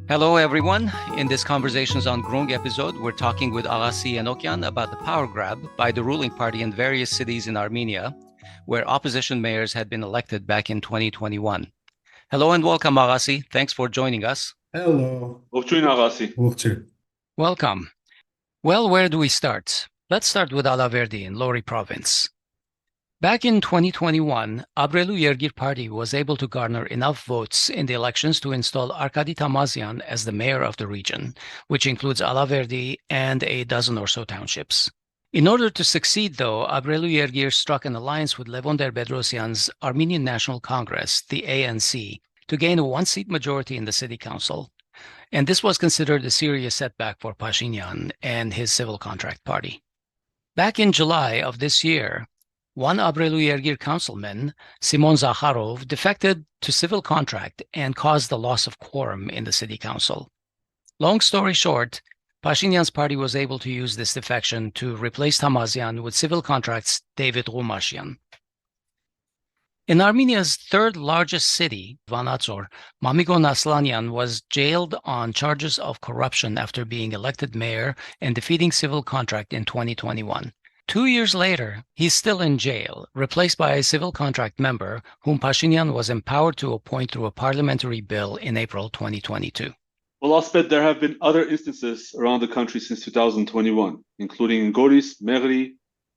Hello, everyone. In this Conversations on Groong episode, we're talking with Aghasi Yenokian about the power grab by the ruling party in various cities in Armenia, where opposition mayors had been elected back in 2021. Hello and welcome, Aghasi. Thanks for joining us. Hello. Ողջույն Aghasi. Ողջույն. Welcome. Well, where do we start? Let's start with Alaverdi in Lori province. Back in 2021, Abrelu Yergir party was able to garner enough votes in the elections to install Arkadi Tamazyan as the mayor of the region, which includes Alaverdi and a dozen or so townships. In order to succeed, though, Abrelu Yergir struck an alliance with Asbed Bedrossian's Armenian National Congress, the ANC, to gain a one-seat majority in the city council. And this was considered a serious setback for Pashinyan and his civil contract party. Back in July of this year, one Abrelu Yergir councilman, Simon Zakharov, defected to civil contract and caused the loss of quorum in the city council. Long story short, Pashinyan's party was able to use this defection to replace Tamazyan with civil contract's David Rumashyan. In Armenia's third largest city, Vanatsor, Mamigo Naslanyan was jailed on charges of corruption after being elected mayor and defeating civil contract in 2021. 2 years later, he's still in jail, replaced by a civil contract member whom Pashinyan was empowered to appoint through a parliamentary bill in April 2022. Well, Asbed, there have been other instances around the country since 2021, including in Goris, Meghri,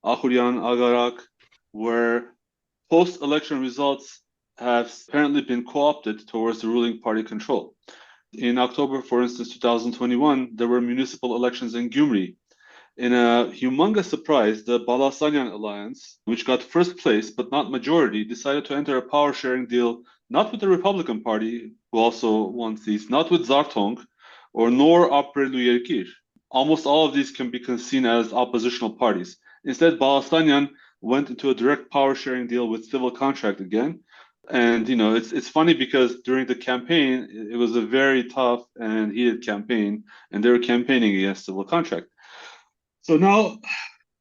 Akhuryan, Agarak, where post-election results have apparently been co-opted towards the ruling party control. In October, for instance, 2021, there were municipal elections in Gyumri. In a humongous surprise, the Balasanyan alliance, which got first place but not majority, decided to enter a power-sharing deal not with the Republican Party, who also won seats, not with Zartong, nor Abrelu Yergir. Almost all of these can be seen as oppositional parties. Instead, Balasanyan went into a direct power-sharing deal with civil contract again. And, it's funny because during the campaign, it was a very tough and heated campaign, and they were campaigning against civil contract. So now,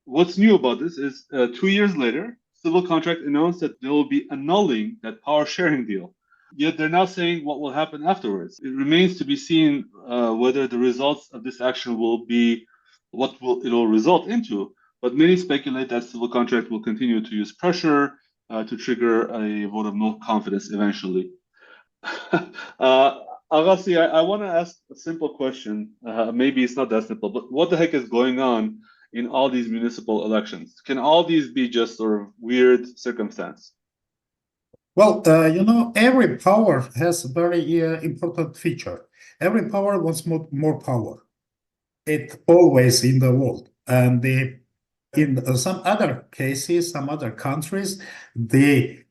what's new about this is 2 years later, civil contract announced that they will be annulling that power sharing deal. Yet they're now saying what will happen afterwards. It remains to be seen whether the results of this action will be what it will result into. But many speculate that civil contract will continue to use pressure to trigger a vote of no confidence eventually. Aghasi, I want to ask a simple question. Maybe it's not that simple, but what the heck is going on in all these municipal elections? Can all these be just sort of weird circumstance? Well, every power has a very important feature. Every power wants more power. It's always in the world. And in some other cases, some other countries, the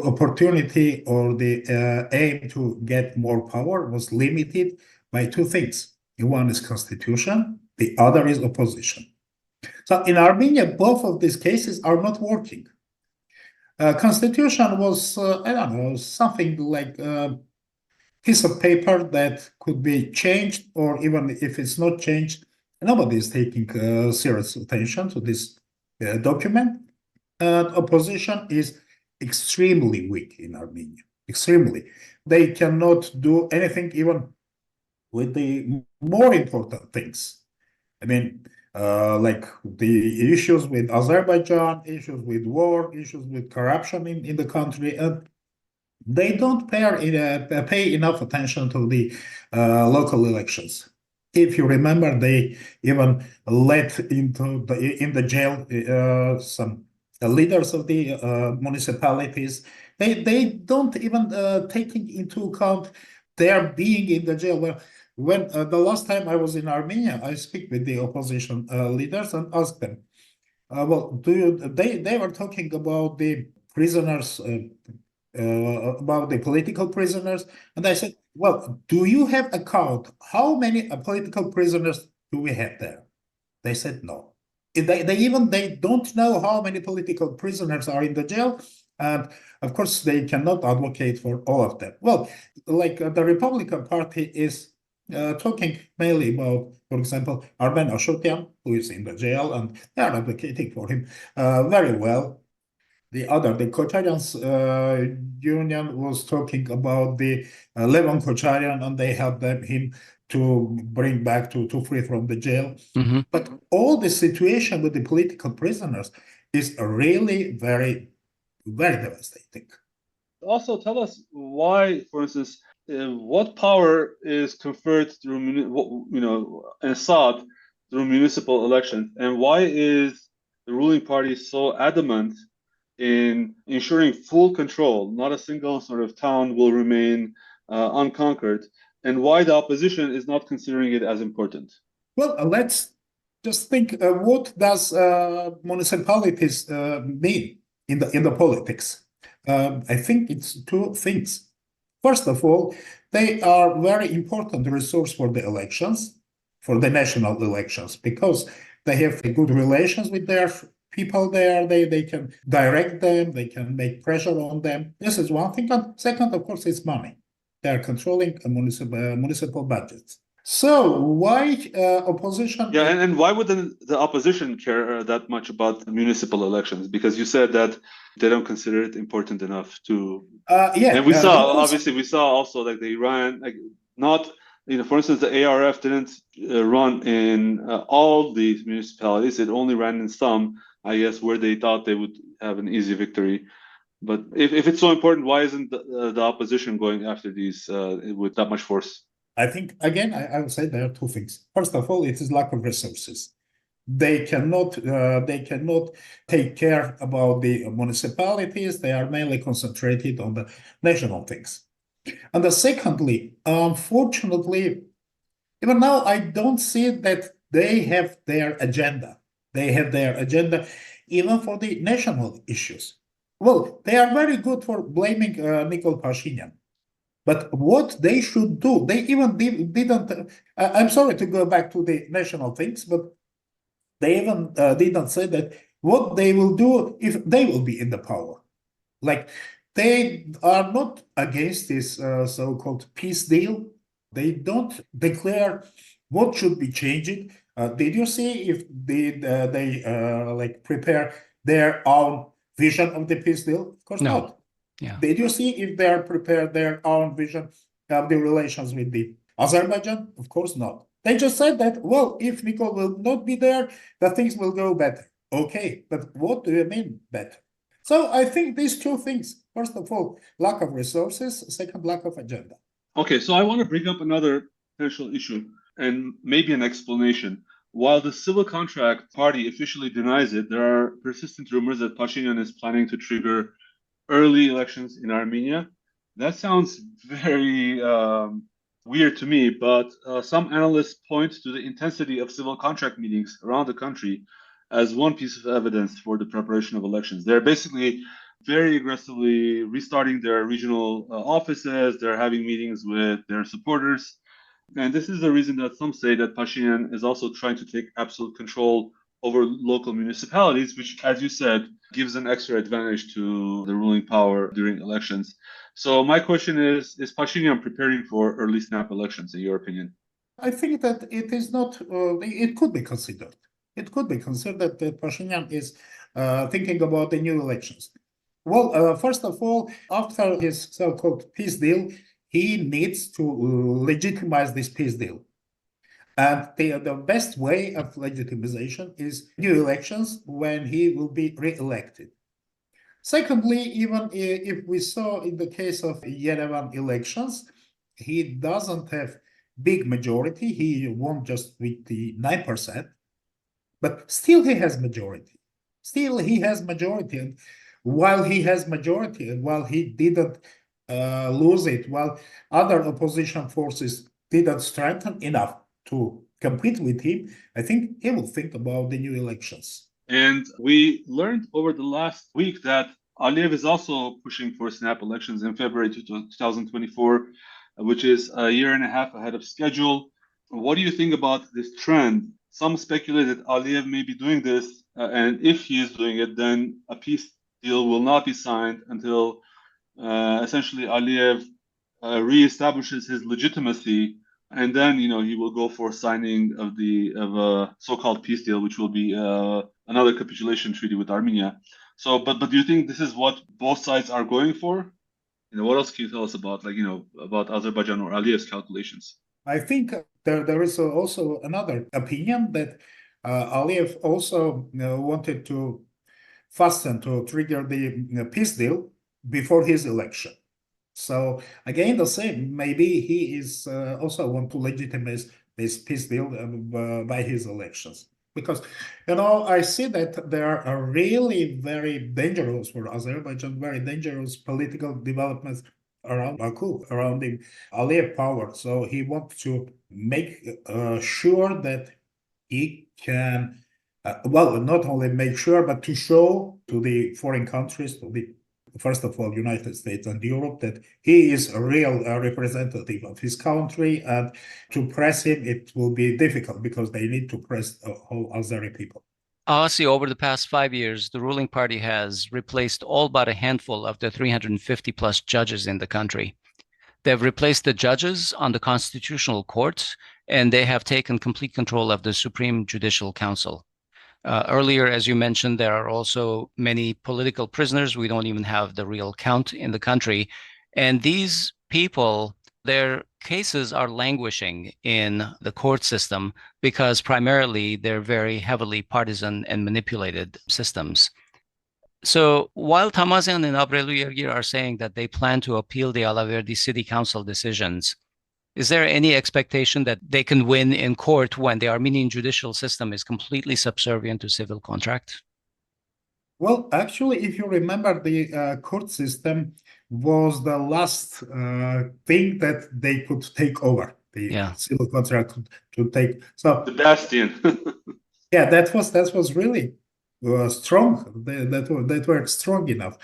opportunity or the aim to get more power was limited by two things. One is constitution, the other is opposition. So in Armenia, both of these cases are not working. Constitution was, something like a piece of paper that could be changed, or even if it's not changed, nobody is taking serious attention to this document. And opposition is extremely weak in Armenia, extremely. They cannot do anything even with the more important things. Like the issues with Azerbaijan, issues with war, issues with corruption in the country, and they don't pay enough attention to the local elections. If you remember, they even let in the jail some leaders of the municipalities. They don't even taking into account their being in the jail. Well, when the last time I was in Armenia, I speak with the opposition leaders and asked them, they were talking about the prisoners, about the political prisoners, and I said, well, do you have a count? How many political prisoners do we have there? They said no. They don't know how many political prisoners are in the jail, and of course they cannot advocate for all of them. Well, like the Republican Party is talking mainly about, for example, Armenian Constitution, who is in the jail, and they are advocating for him very well. the Kocharyans union was talking about the Levon Kocharyan, and they helped him to bring back to free from the jail. Mhm. But all the situation with the political prisoners is really very, very devastating. Also, tell us why, for instance, what power is conferred through, Assad through municipal elections, and why is the ruling party so adamant in ensuring full control? Not a single sort of town will remain unconquered, and why the opposition is not considering it as important? Well, let's just think: what does municipalities mean in the politics? I think it's two things. First of all, they are very important resource for the elections, for the national elections, because they have good relations with their people there. They can direct them, they can make pressure on them. This is one thing. And second, of course, is money. They are controlling municipal budgets. So why opposition? Yeah, and why would the opposition care that much about municipal elections? Because you said that they don't consider it important enough to. Yeah, and we saw also like the Iran, like not, for instance, the ARF didn't run in all these municipalities. It only ran in some, I guess, where they thought they would have an easy victory. But if it's so important, why isn't the opposition going after these with that much force? I think, again, I would say there are two things. First of all, it is lack of resources. They cannot take care about the municipalities. They are mainly concentrated on the national things. And secondly, unfortunately, even now, I don't see that they have their agenda. They have their agenda even for the national issues. Well, they are very good for blaming Nikol Pashinyan. But what they should do, they even didn't. I'm sorry to go back to the national things, but they even didn't say that what they will do if they will be in the power. Like, they are not against this so-called peace deal. They don't declare what should be changing. Did you see if they prepare their own vision of the peace deal? Of course not. Yeah. Did you see if they are prepared their own vision of the relations with the Azerbaijan? Of course not. They just said that, well, if Nikol will not be there, the things will go better. Okay, but what do you mean better? So I think these two things, first of all, lack of resources, second, lack of agenda. Okay, so I want to bring up another potential issue and maybe an explanation. While the civil contract party officially denies it, there are persistent rumors that Pashinyan is planning to trigger early elections in Armenia. That sounds very weird to me, but some analysts point to the intensity of civil contract meetings around the country as one piece of evidence for the preparation of elections. They're basically very aggressively restarting their regional offices. They're having meetings with their supporters. And this is the reason that some say that Pashinyan is also trying to take absolute control over local municipalities, which, as you said, gives an extra advantage to the ruling power during elections. So my question is Pashinyan preparing for early snap elections, in your opinion? I think that it is not, it could be considered. It could be considered that Pashinyan is thinking about the new elections. Well, first of all, after his so-called peace deal, he needs to legitimize this peace deal. And the best way of legitimization is new elections when he will be re-elected. Secondly, even if we saw in the case of Yerevan elections, he doesn't have big majority. He won just with the 9%, but still he has majority. Still he has majority. And while he has majority and while he didn't lose it, while other opposition forces didn't strengthen enough to compete with him, I think he will think about the new elections. And we learned over the last week that Aliyev is also pushing for snap elections in February 2024, which is a year and a half ahead of schedule. What do you think about this trend? Some speculate that Aliyev may be doing this, and if he is doing it, then a peace deal will not be signed until essentially Aliyev reestablishes his legitimacy, and then he will go for signing of a so-called peace deal, which will be another capitulation treaty with Armenia. So, but do you think this is what both sides are going for? What else can you tell us about, about Azerbaijan or Aliyev's calculations? I think there is also another opinion that Aliyev also wanted to fasten to trigger the peace deal before his election. So again, the same. Maybe he is also want to legitimize this peace deal by his elections. Because, I see that there are really very dangerous for Azerbaijan, very dangerous political developments around Baku, around the Aliyev power. So he wants to make sure that he can, not only make sure, but to show to the foreign countries, to the first of all, United States and Europe, that he is a real representative of his country, and to press him, it will be difficult because they need to press the whole Azeri people. Aghasi, over the past 5 years, the ruling party has replaced all but a handful of the 350 plus judges in the country. They've replaced the judges on the Constitutional Court, and they have taken complete control of the Supreme Judicial Council. Earlier, as you mentioned, there are also many political prisoners. We don't even have the real count in the country. And these people, their cases are languishing in the court system because primarily they're very heavily partisan and manipulated systems. So while Tamazian and Abrelu Yergir are saying that they plan to appeal the Alaverdi City Council decisions, is there any expectation that they can win in court when the Armenian judicial system is completely subservient to civil contract? Well, actually, if you remember, the court system was the last thing that they could take over. The civil contract to take. So the bastion. Yeah, that was really strong. That were strong enough.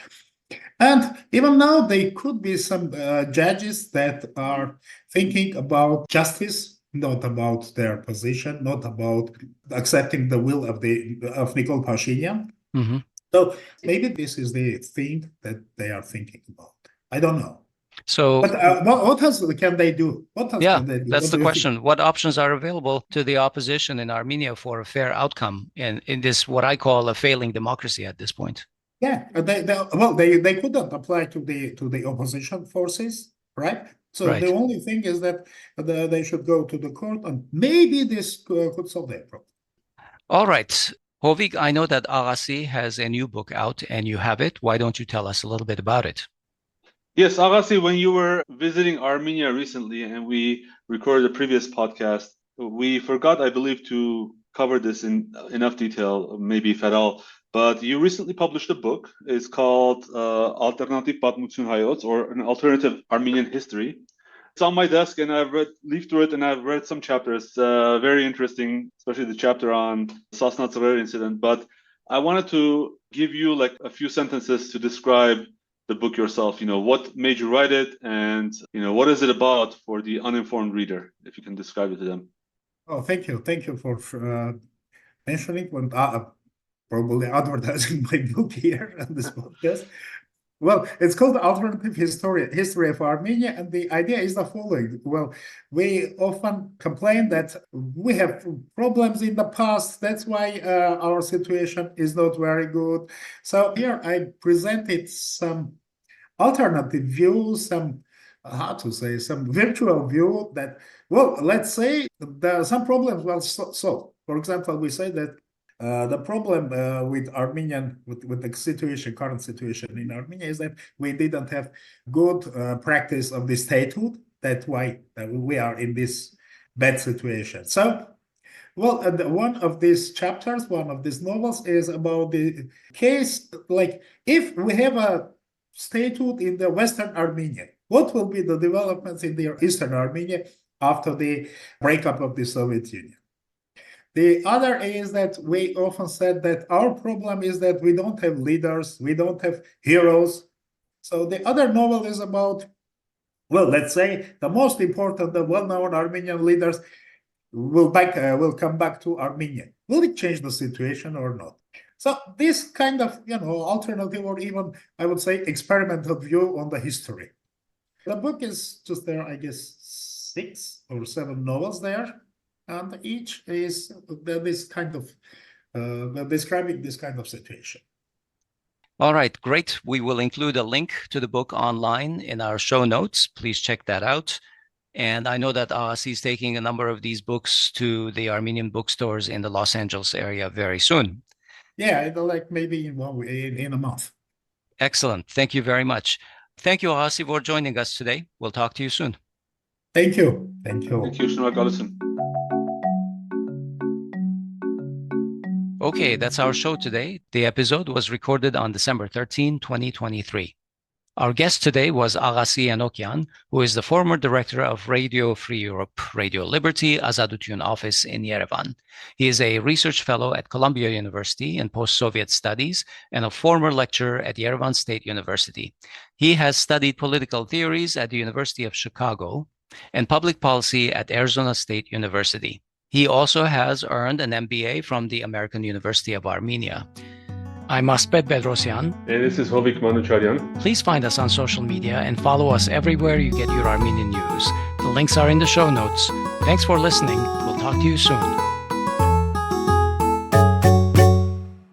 And even now, there could be some judges that are thinking about justice, not about their position, not about accepting the will of Nikol Pashinyan. Mm-hmm. So maybe this is the thing that they are thinking about. I don't know. So, but what else can they do? What else can they do? That's the question. What options are available to the opposition in Armenia for a fair outcome in this, what I call a failing democracy at this point? Yeah, they couldn't apply to the opposition forces, right? So the only thing is that they should go to the court, and maybe this could solve their problem. All right. Hovik, I know that Aghasi has a new book out and you have it. Why don't you tell us a little bit about it? Yes, Aghasi, when you were visiting Armenia recently and we recorded a previous podcast, we forgot, I believe, to cover this in enough detail, maybe if at all. But you recently published a book. It's called Ալտերնատիվ պատմություն Հայոց, or an alternative Armenian history. It's on my desk, and I've leafed through it, and I've read some chapters. Very interesting, especially the chapter on Sasna Tserer incident. But I wanted to give you a few sentences to describe the book yourself. What made you write it, and what is it about for the uninformed reader? If you can describe it to them. Oh, thank you for mentioning when probably advertising my book here on this podcast. Well, it's called Alternative History of Armenia, and the idea is the following. Well, we often complain that we have problems in the past. That's why our situation is not very good. So here I presented some alternative views, some virtual view that, well, let's say there are some problems well solved. For example, we say that the problem with Armenian, with the current situation in Armenia is that we didn't have good practice of the statehood. That's why we are in this bad situation. So, well, one of these chapters, one of these novels is about the case, if we have a statehood in the Western Armenia, what will be the developments in the Eastern Armenia after the breakup of the Soviet Union? The other is that we often said that our problem is that we don't have leaders, we don't have heroes. So the other novel is about, well, let's say the most important, the well-known Armenian leaders will come back to Armenia. Will it change the situation or not? So this kind of, alternative, or even I would say experimental view on the history. The book is just there, I guess, 6 or 7 novels there. And each is describing this kind of situation. All right, great. We will include a link to the book online in our show notes. Please check that out. And I know that Aghasi is taking a number of these books to the Armenian bookstores in the Los Angeles area very soon. Yeah, like maybe in a month. Excellent. Thank you very much. Thank you, Aghasi, for joining us today. We'll talk to you soon. Thank you. Thank you. Thank you, Shnagalison. Okay, that's our show today. The episode was recorded on December 13, 2023. Our guest today was Aghasi Yenokian, who is the former director of Radio Free Europe, Radio Liberty, Azadutun office in Yerevan. He is a research fellow at Columbia University in post-Soviet studies and a former lecturer at Yerevan State University. He has studied political theories at the University of Chicago and public policy at Arizona State University. He also has earned an MBA from the American University of Armenia. I'm Asbed Bedrossian. And this is Hovik Manucharyan. Please find us on social media and follow us everywhere you get your Armenian news. The links are in the show notes. Thanks for listening. We'll talk to you soon.